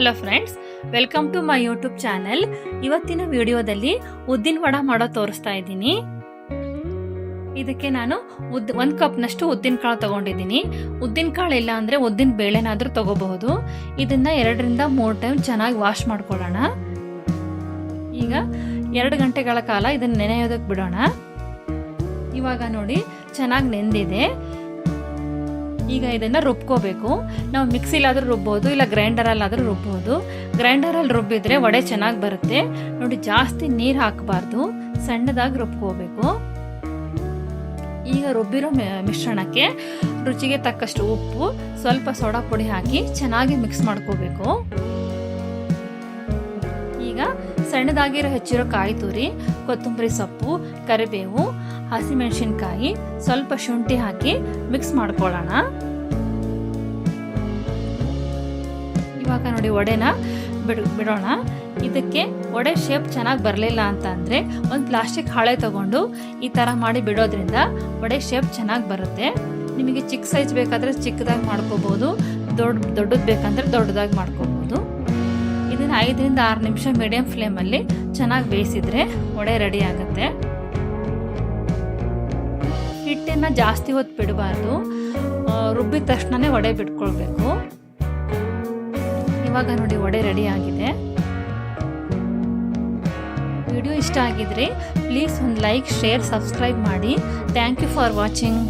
Hello friends, welcome to my YouTube channel. ಇವತ್ತಿನ ವಿಡಿಯೋದಲ್ಲಿ ಉದ್ದಿನ ವಡ ಮಾಡೋ ತೋರಿಸ್ತಾ ಇದ್ದೀನಿ. ಇದಕ್ಕೆ ನಾನು 1 ಕಪ್ನಷ್ಟು ಉದ್ದಿನ ಕಾಳು ತಗೊಂಡಿದ್ದೀನಿ. ಉದ್ದಿನ ಕಾಳು ಇಲ್ಲ ಅಂದರೆ ಉದ್ದಿನ ಬೇಳೆನಾದರೂ ತಗೋಬಹುದು. ಇದನ್ನ 2 ರಿಂದ 3 ಟೈಮ್ ಚೆನ್ನಾಗಿ ವಾಶ್ ಮಾಡ್ಕೊಳ್ಳೋಣ. ಈಗ 2 ಗಂಟೆಗಳ ಕಾಲ ಇದನ್ನ ನೆನೆಯೋದಕ್ಕೆ ಬಿಡೋಣ. ಇವಾಗ ನೋಡಿ ಚೆನ್ನಾಗಿ ನೆಂದಿದೆ. ಈಗ ಇದನ್ನು ರುಬ್ಕೋಬೇಕು. ನಾವು ಮಿಕ್ಸಿಲಾದರೂ ರುಬ್ಬೋದು, ಇಲ್ಲ ಗ್ರೈಂಡರಲ್ಲಾದರೂ ರುಬ್ಬೋದು. ಗ್ರೈಂಡರಲ್ಲಿ ರುಬ್ಬಿದ್ರೆ ವಡೆ ಚೆನ್ನಾಗಿ ಬರುತ್ತೆ. ನೋಡಿ, ಜಾಸ್ತಿ ನೀರು ಹಾಕಬಾರ್ದು, ಸಣ್ಣದಾಗಿ ರುಬ್ಕೋಬೇಕು. ಈಗ ರುಬ್ಬಿರೋ ಮಿಶ್ರಣಕ್ಕೆ ರುಚಿಗೆ ತಕ್ಕಷ್ಟು ಉಪ್ಪು, ಸ್ವಲ್ಪ ಸೋಡಾ ಪುಡಿ ಹಾಕಿ ಚೆನ್ನಾಗಿ ಮಿಕ್ಸ್ ಮಾಡ್ಕೋಬೇಕು. ಈಗ ಸಣ್ಣದಾಗಿರೋ ಹೆಚ್ಚಿರೋ ಕಾಯಿ ತುರಿ, ಕೊತ್ತಂಬರಿ ಸೊಪ್ಪು, ಕರಿಬೇವು, ಹಸಿಮೆಣಸಿನ್ಕಾಯಿ, ಸ್ವಲ್ಪ ಶುಂಠಿ ಹಾಕಿ ಮಿಕ್ಸ್ ಮಾಡ್ಕೊಳ್ಳೋಣ. ಇವಾಗ ನೋಡಿ ವಡೆನ ಬಿಡೋಣ. ಇದಕ್ಕೆ ವಡೆ ಶೇಪ್ ಚೆನ್ನಾಗಿ ಬರಲಿಲ್ಲ ಅಂತ ಅಂದರೆ ಒಂದು ಪ್ಲಾಸ್ಟಿಕ್ ಹಾಳೆ ತಗೊಂಡು ಈ ಥರ ಮಾಡಿ ಬಿಡೋದ್ರಿಂದ ವಡೆ ಶೇಪ್ ಚೆನ್ನಾಗಿ ಬರುತ್ತೆ. ನಿಮಗೆ ಚಿಕ್ಕ ಸೈಜ್ ಬೇಕಾದರೆ ಚಿಕ್ಕದಾಗಿ ಮಾಡ್ಕೋಬೋದು, ದೊಡ್ಡದು ಬೇಕಂದ್ರೆ ದೊಡ್ಡದಾಗಿ ಮಾಡ್ಕೋಬೋದು. ಇದನ್ನು 5 ರಿಂದ 6 ನಿಮಿಷ ಮೀಡಿಯಂ ಫ್ಲೇಮಲ್ಲಿ ಚೆನ್ನಾಗಿ ಬೇಯಿಸಿದ್ರೆ ವಡೆ ರೆಡಿ ಆಗುತ್ತೆ. ಹಿಟ್ಟನ್ನು ಜಾಸ್ತಿ ಹೊತ್ತು ಬಿಡಬಾರ್ದು, ರುಬ್ಬಿದ ತಕ್ಷಣವೇ ವಡೆ ಬಿಟ್ಕೊಳ್ಬೇಕು. ಇವಾಗ ನೋಡಿ ವಡೆ ರೆಡಿ ಆಗಿದೆ. ವಿಡಿಯೋ ಇಷ್ಟ ಆಗಿದ್ರೆ ಪ್ಲೀಸ್ ಒಂದು ಲೈಕ್, ಶೇರ್, ಸಬ್ಸ್ಕ್ರೈಬ್ ಮಾಡಿ. Thank you for watching.